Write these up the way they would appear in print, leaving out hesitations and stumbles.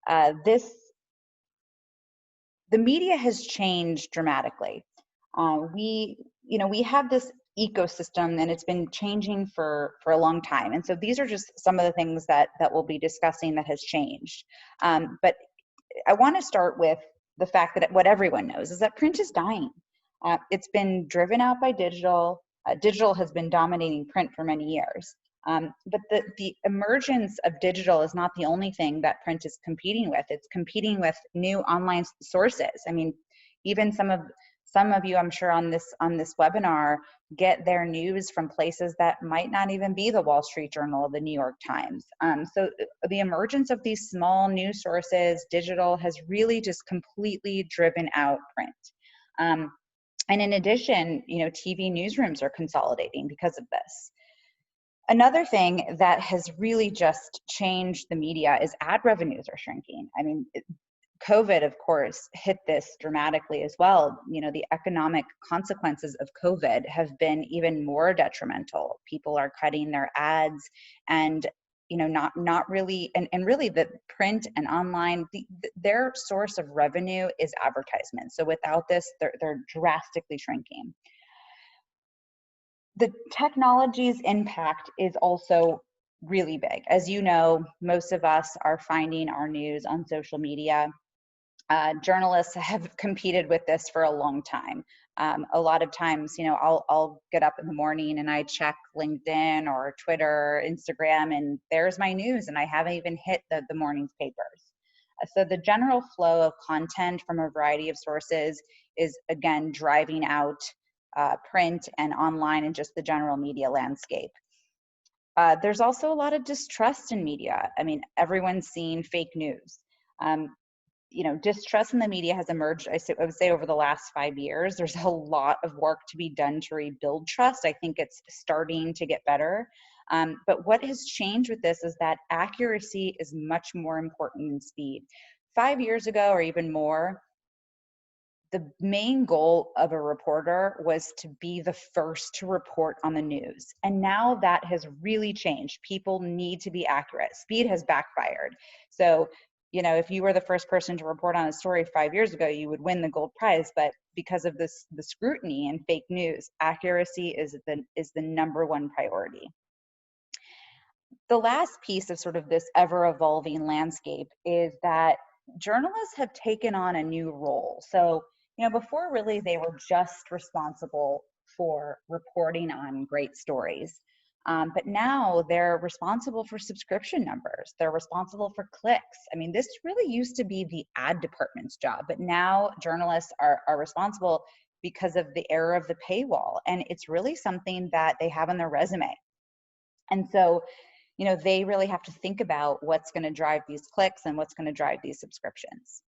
The media has changed dramatically. We have this ecosystem, and it's been changing for a long time. And so these are just some of the things that we'll be discussing that has changed. But I want to start with the fact that what everyone knows is that print is dying. It's been driven out by digital. Digital has been dominating print for many years. But the emergence of digital is not the only thing that print is competing with. It's competing with new online sources. I mean, even some of you, I'm sure, on this webinar get their news from places that might not even be the Wall Street Journal or the New York Times. So the emergence of these small news sources, digital, has really just completely driven out print. And in addition, TV newsrooms are consolidating because of this. Another thing that has really just changed the media is ad revenues are shrinking. I mean, COVID, of course, hit this dramatically as well. The economic consequences of COVID have been even more detrimental. People are cutting their ads, and not really, and really the print and online, their source of revenue is advertisement. So without this, they're drastically shrinking. The technology's impact is also really big. As you know, most of us are finding our news on social media. Journalists have competed with this for a long time. A lot of times, I'll get up in the morning and I check LinkedIn or Twitter, Instagram, and there's my news, and I haven't even hit the morning's papers. So the general flow of content from a variety of sources is, again, driving out print and online and just the general media landscape. There's also a lot of distrust in media. I mean, everyone's seen fake news. Distrust in the media has emerged, I would say, over the last 5 years. There's a lot of work to be done to rebuild trust. I think it's starting to get better. But what has changed with this is that accuracy is much more important than speed. 5 years ago, or even more, the main goal of a reporter was to be the first to report on the news. And now that has really changed. People need to be accurate. Speed has backfired. So, if you were the first person to report on a story 5 years ago, you would win the gold prize. But because of the scrutiny and fake news, accuracy is the number one priority. The last piece of sort of this ever-evolving landscape is that journalists have taken on a new role. So, before really they were just responsible for reporting on great stories. But now they're responsible for subscription numbers. They're responsible for clicks. I mean, this really used to be the ad department's job, but now journalists are responsible because of the era of the paywall. And it's really something that they have on their resume. And so, they really have to think about what's going to drive these clicks and what's going to drive these subscriptions.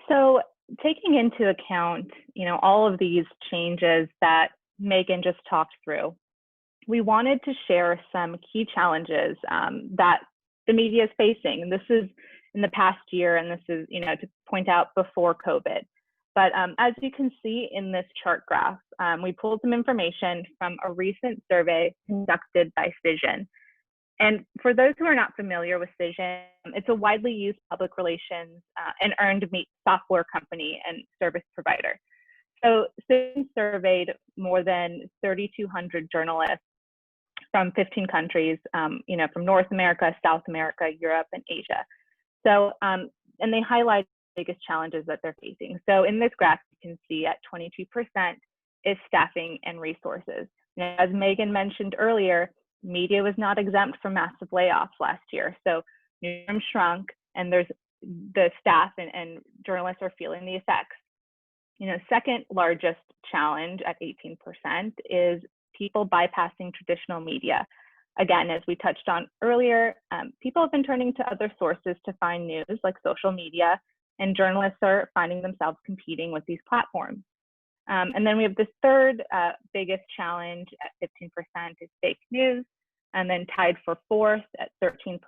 So taking into account, all of these changes that Megan just talked through, we wanted to share some key challenges that the media is facing. And this is in the past year, and this is, to point out before COVID. But as you can see in this chart graph, we pulled some information from a recent survey conducted by Cision. And for those who are not familiar with Cision, it's a widely used public relations and earned meat software company and service provider. So Cision surveyed more than 3,200 journalists from 15 countries, from North America, South America, Europe, and Asia. So, and they highlight the biggest challenges that they're facing. So in this graph, you can see at 22% is staffing and resources. Now, as Megan mentioned earlier, media was not exempt from massive layoffs last year. So newsrooms shrunk, and there's the staff and journalists are feeling the effects. Second largest challenge at 18% is people bypassing traditional media. Again, as we touched on earlier, people have been turning to other sources to find news like social media, and journalists are finding themselves competing with these platforms. And then we have this third biggest challenge at 15% is fake news, and then tied for fourth at 13%,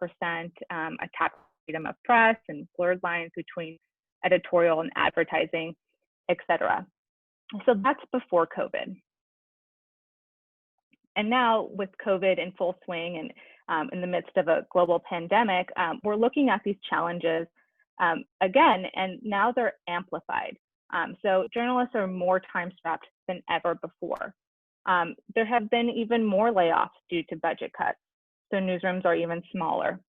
attack freedom of press and blurred lines between editorial and advertising, etc. So that's before COVID. And now with COVID in full swing and in the midst of a global pandemic, we're looking at these challenges again, and now they're amplified. So journalists are more time strapped than ever before. There have been even more layoffs due to budget cuts, so newsrooms are even smaller.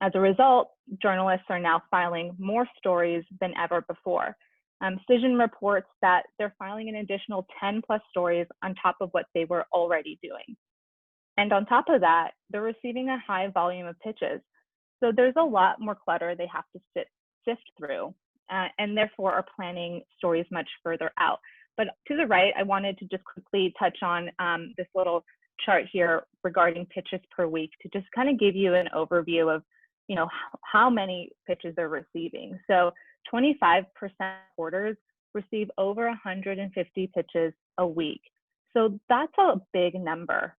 As a result, journalists are now filing more stories than ever before. Cision reports that they're filing an additional 10 plus stories on top of what they were already doing. And on top of that, they're receiving a high volume of pitches. So there's a lot more clutter they have to sift through, and therefore are planning stories much further out. But to the right, I wanted to just quickly touch on this little chart here regarding pitches per week to just kind of give you an overview of, how many pitches they're receiving. So 25% reporters receive over 150 pitches a week. So that's a big number.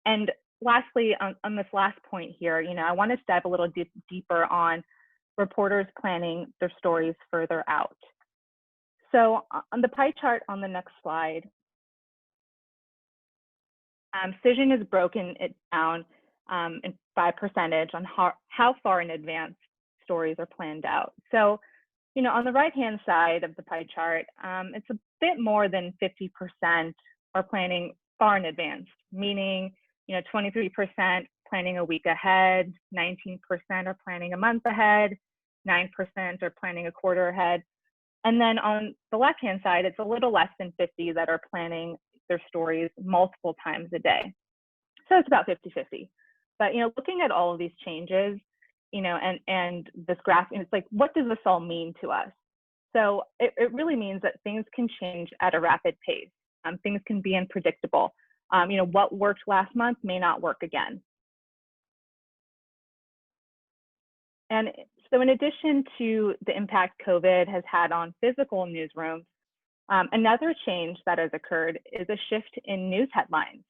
And lastly, on this last point here, I wanted to dive a little deeper on reporters planning their stories further out. So on the pie chart on the next slide, Cision has broken it down by percentage on how far in advance stories are planned out. So, on the right-hand side of the pie chart, it's a bit more than 50% are planning far in advance, meaning, 23% planning a week ahead, 19% are planning a month ahead, 9% are planning a quarter ahead. And then on the left-hand side, it's a little less than 50 that are planning their stories multiple times a day. So it's about 50-50. But, looking at all of these changes, and this graph, it's like, what does this all mean to us? So it really means that things can change at a rapid pace. Things can be unpredictable. What worked last month may not work again. And so in addition to the impact COVID has had on physical newsrooms, another change that has occurred is a shift in news headlines.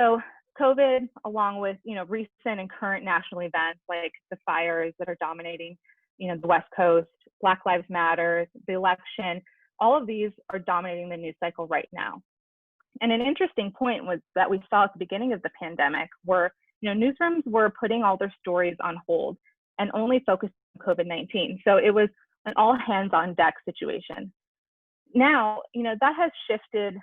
So COVID, along with recent and current national events like the fires that are dominating the West Coast, Black Lives Matter, the election, all of these are dominating the news cycle right now. And an interesting point was that we saw at the beginning of the pandemic where newsrooms were putting all their stories on hold and only focused on COVID-19. So it was an all hands on deck situation. Now, that has shifted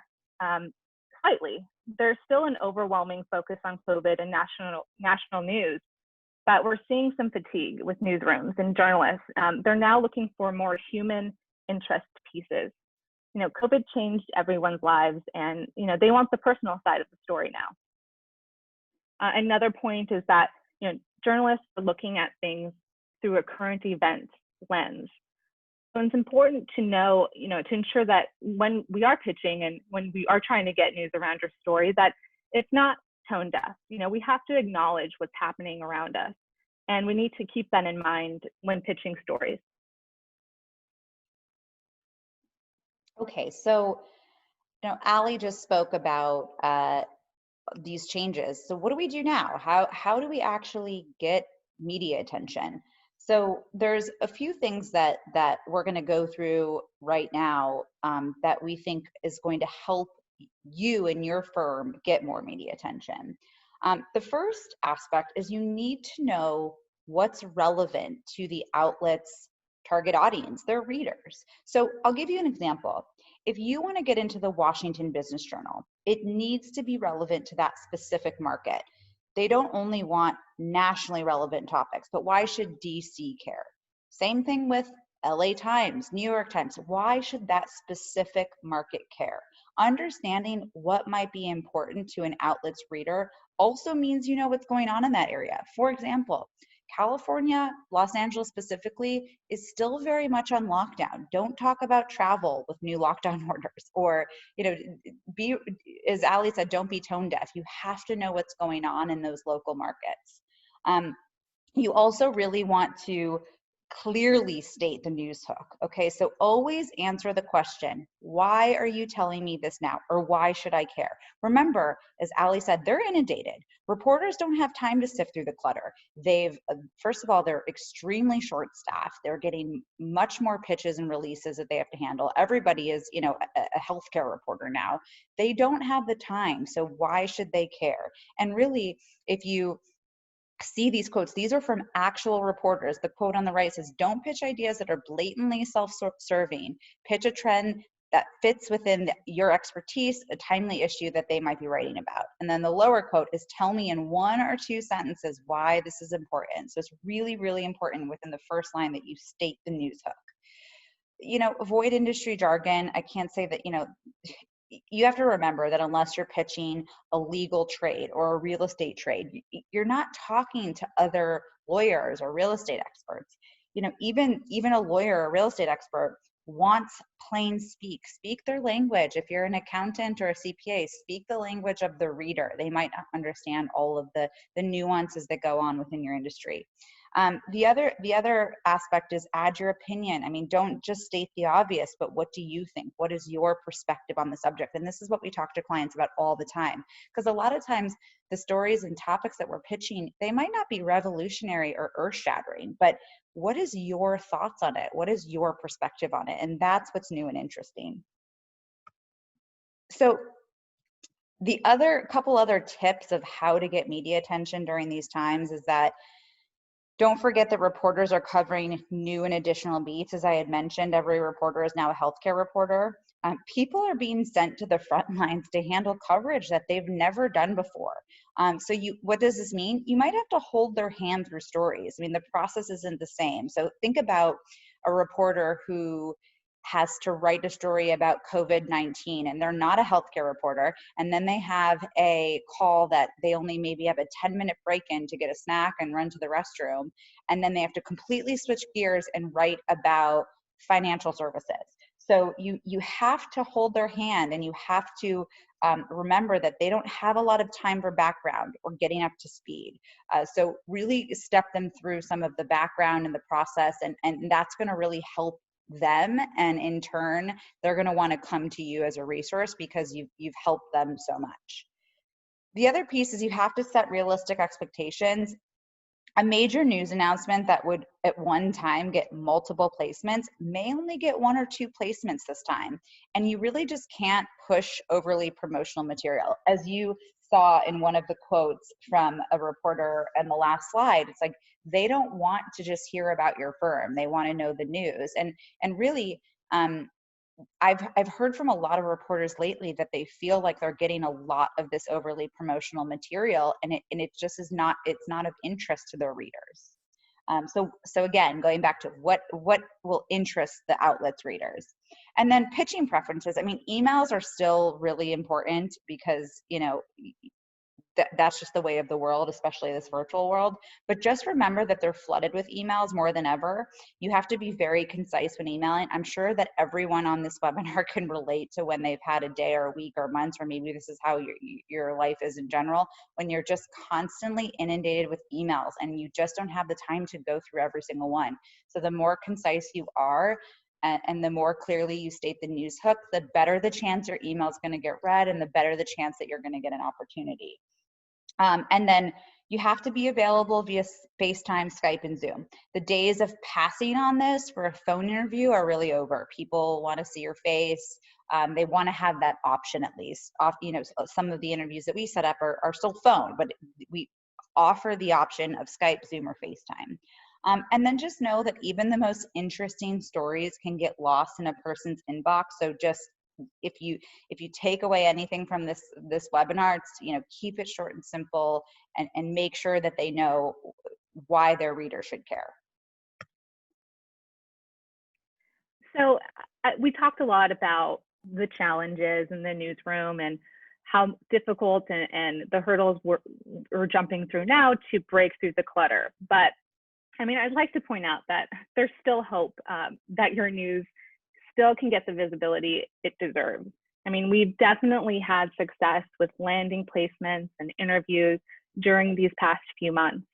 slightly. There's still an overwhelming focus on COVID and national news, but we're seeing some fatigue with newsrooms and journalists. They're now looking for more human interest pieces. COVID changed everyone's lives, and they want the personal side of the story now. Another point is that journalists are looking at things through a current event lens. So it's important to know, to ensure that when we are pitching and when we are trying to get news around your story, that it's not tone deaf. We have to acknowledge what's happening around us, and we need to keep that in mind when pitching stories. Okay, so Allie just spoke about these changes. So what do we do now? How do we actually get media attention? So there's a few things that we're going to go through right now that we think is going to help you and your firm get more media attention. The first aspect is you need to know what's relevant to the outlet's target audience, their readers. So I'll give you an example. If you want to get into the Washington Business Journal, it needs to be relevant to that specific market. They don't only want nationally relevant topics, but why should DC care? Same thing with LA Times, New York Times. Why should that specific market care? Understanding what might be important to an outlet's reader also means you know what's going on in that area. For example, California, Los Angeles specifically, is still very much on lockdown. Don't talk about travel with new lockdown orders, or be, as Ali said, don't be tone deaf. You have to know what's going on in those local markets. You also really want to clearly state the news hook. Okay, so always answer the question, why are you telling me this now? Or why should I care? Remember, as Ali said, they're inundated. Reporters don't have time to sift through the clutter. First of all, they're extremely short staffed. They're getting much more pitches and releases that they have to handle. Everybody is, a healthcare reporter now. They don't have the time. So why should they care? And really, if you see these quotes, these are from actual reporters. The quote on the right says, don't pitch ideas that are blatantly self-serving. Pitch a trend that fits within your expertise, a timely issue that they might be writing about. And then the lower quote is, tell me in 1 or 2 sentences why this is important. So it's really, really important within the first line that you state the news hook. Avoid industry jargon. I can't say that, you have to remember that unless you're pitching a legal trade or a real estate trade, you're not talking to other lawyers or real estate experts. Even a lawyer or real estate expert wants plain speak their language. If you're an accountant or a CPA, speak the language of the reader. They might not understand all of the nuances that go on within your industry. The other aspect is add your opinion. I mean, don't just state the obvious, but what do you think? What is your perspective on the subject? And this is what we talk to clients about all the time, because a lot of times the stories and topics that we're pitching, they might not be revolutionary or earth-shattering, but what is your thoughts on it? What is your perspective on it? And that's what's new and interesting. So the couple other tips of how to get media attention during these times is that don't forget that reporters are covering new and additional beats. As I had mentioned, every reporter is now a healthcare reporter. People are being sent to the front lines to handle coverage that they've never done before. What does this mean? You might have to hold their hand through stories. I mean, the process isn't the same. So think about a reporter who has to write a story about COVID-19 and they're not a healthcare reporter, and then they have a call that they only maybe have a 10-minute break in to get a snack and run to the restroom, and then they have to completely switch gears and write about financial services. So you have to hold their hand, and you have to remember that they don't have a lot of time for background or getting up to speed. So really step them through some of the background and the process, and that's going to really help them, and in turn they're going to want to come to you as a resource because you've helped them so much. The other piece is you have to set realistic expectations. A major news announcement that would at one time get multiple placements may only get 1 or 2 placements this time, and you really just can't push overly promotional material. As you saw in one of the quotes from a reporter in the last slide, it's like they don't want to just hear about your firm, they want to know the news. And really, I've heard from a lot of reporters lately that they feel like they're getting a lot of this overly promotional material, and it just is not, it's not of interest to their readers. So again, going back to what will interest the outlet's readers. And then pitching preferences. I mean, emails are still really important because, that's just the way of the world, especially this virtual world. But just remember that they're flooded with emails more than ever. You have to be very concise when emailing. I'm sure that everyone on this webinar can relate to when they've had a day or a week or months, or maybe this is how your life is in general, when you're just constantly inundated with emails and you just don't have the time to go through every single one. So the more concise you are, and the more clearly you state the news hook, the better the chance your email is going to get read, and the better the chance that you're going to get an opportunity. And then you have to be available via FaceTime, Skype, and Zoom. The days of passing on this for a phone interview are really over. People want to see your face. They want to have that option at least. Some of the interviews that we set up are still phone, but we offer the option of Skype, Zoom, or FaceTime. And then just know that even the most interesting stories can get lost in a person's inbox. So just if you take away anything from this webinar, it's, keep it short and simple, and make sure that they know why their reader should care. So we talked a lot about the challenges in the newsroom and how difficult and the hurdles we're jumping through now to break through the clutter. But I mean, I'd like to point out that there's still hope that your news still can get the visibility it deserves. I mean, we've definitely had success with landing placements and interviews during these past few months.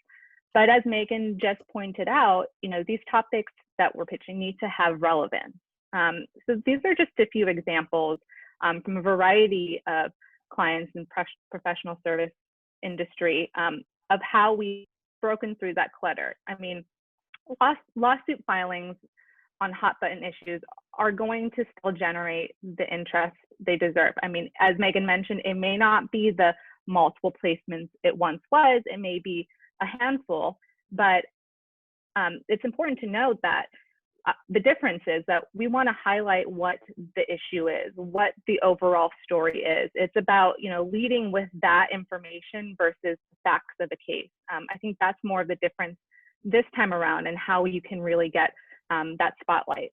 But as Megan just pointed out, these topics that we're pitching need to have relevance. So these are just a few examples from a variety of clients in professional service industry of how we've broken through that clutter. I mean, lawsuit filings on hot button issues are going to still generate the interest they deserve. I mean, as Megan mentioned, it may not be the multiple placements it once was, it may be a handful, but it's important to note that the difference is that we want to highlight what the issue is, what the overall story is. It's about, leading with that information versus the facts of the case. I think that's more of the difference this time around and how you can really get that spotlight.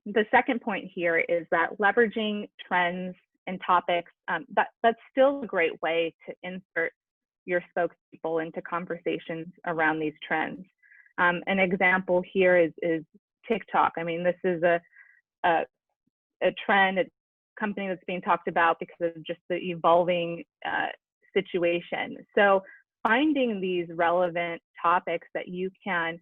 The second point here is that leveraging trends and topics, that's still a great way to insert your spokespeople into conversations around these trends. An example here is TikTok. I mean, this is a trend, a company that's being talked about because of just the evolving situation. So finding these relevant topics that you can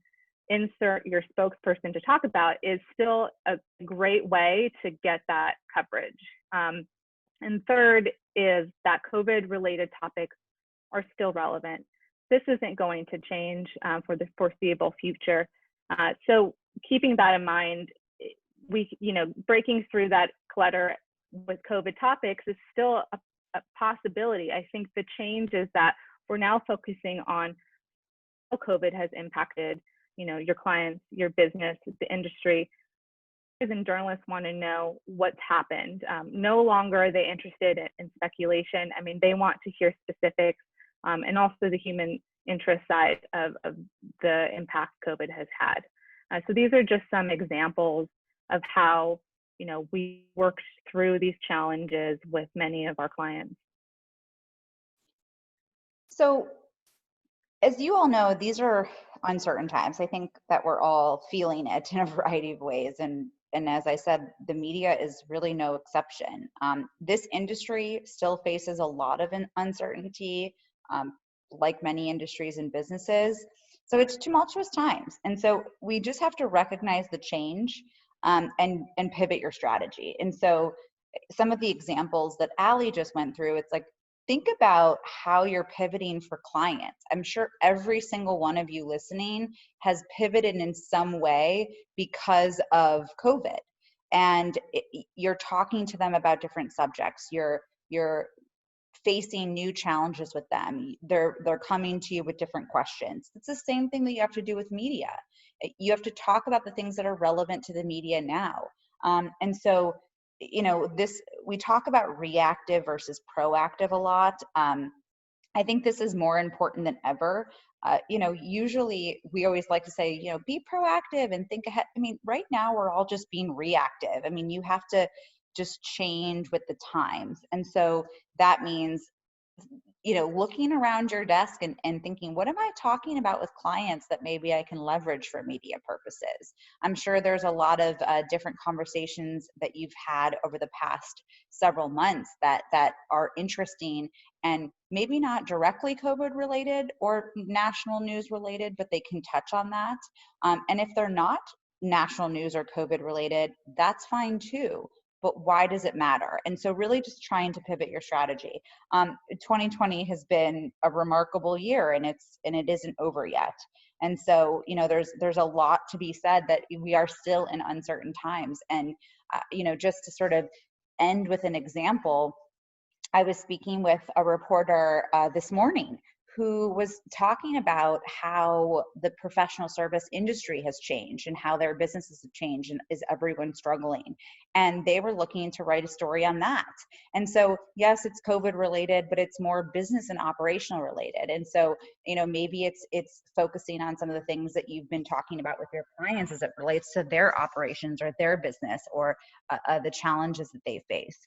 insert your spokesperson to talk about is still a great way to get that coverage. And third is that COVID-related topics are still relevant. This isn't going to change for the foreseeable future. So keeping that in mind, breaking through that clutter with COVID topics is still a possibility. I think the change is that we're now focusing on how COVID has impacted, your clients, your business, the industry. And journalists want to know what's happened. No longer are they interested in speculation. I mean, they want to hear specifics and also the human interest side of the impact COVID has had. So these are just some examples of how, we worked through these challenges with many of our clients. So as you all know, these are uncertain times. I think that we're all feeling it in a variety of ways. And as I said, the media is really no exception. This industry still faces a lot of uncertainty, like many industries and businesses. So it's tumultuous times. And so we just have to recognize the change and pivot your strategy. And so some of the examples that Allie just went through, it's like, think about how you're pivoting for clients. I'm sure every single one of you listening has pivoted in some way because of COVID. And you're talking to them about different subjects. You're facing new challenges with them. They're coming to you with different questions. It's the same thing that you have to do with media. You have to talk about the things that are relevant to the media now. And so we talk about reactive versus proactive a lot. I think this is more important than ever. Usually we always like to say, be proactive and think ahead. I mean, right now we're all just being reactive. I mean, you have to just change with the times. And so that means, looking around your desk and thinking, what am I talking about with clients that maybe I can leverage for media purposes? I'm sure there's a lot of different conversations that you've had over the past several months that are interesting and maybe not directly COVID related or national news related, but they can touch on that. And if they're not national news or COVID related, that's fine too. But why does it matter? And so really just trying to pivot your strategy. 2020 has been a remarkable year and it isn't over yet. And so, there's a lot to be said that we are still in uncertain times. And, just to sort of end with an example, I was speaking with a reporter this morning who was talking about how the professional service industry has changed and how their businesses have changed and is everyone struggling. And they were looking to write a story on that. And so, yes, it's COVID related, but it's more business and operational related. And so, maybe it's focusing on some of the things that you've been talking about with your clients as it relates to their operations or their business or the challenges that they face.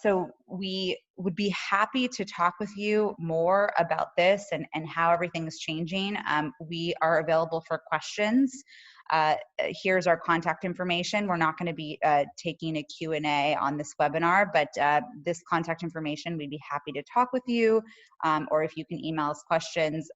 So we would be happy to talk with you more about this and how everything is changing. We are available for questions. Here's our contact information. We're not going to be taking a Q&A on this webinar, but this contact information, we'd be happy to talk with you, or if you can email us questions,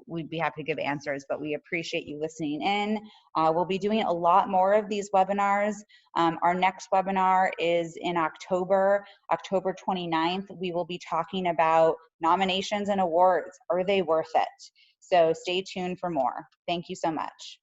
we'd be happy to give answers, but we appreciate you listening in. We'll be doing a lot more of these webinars. Our next webinar is in October 29th. We will be talking about nominations and awards. Are they worth it? So stay tuned for more. Thank you so much.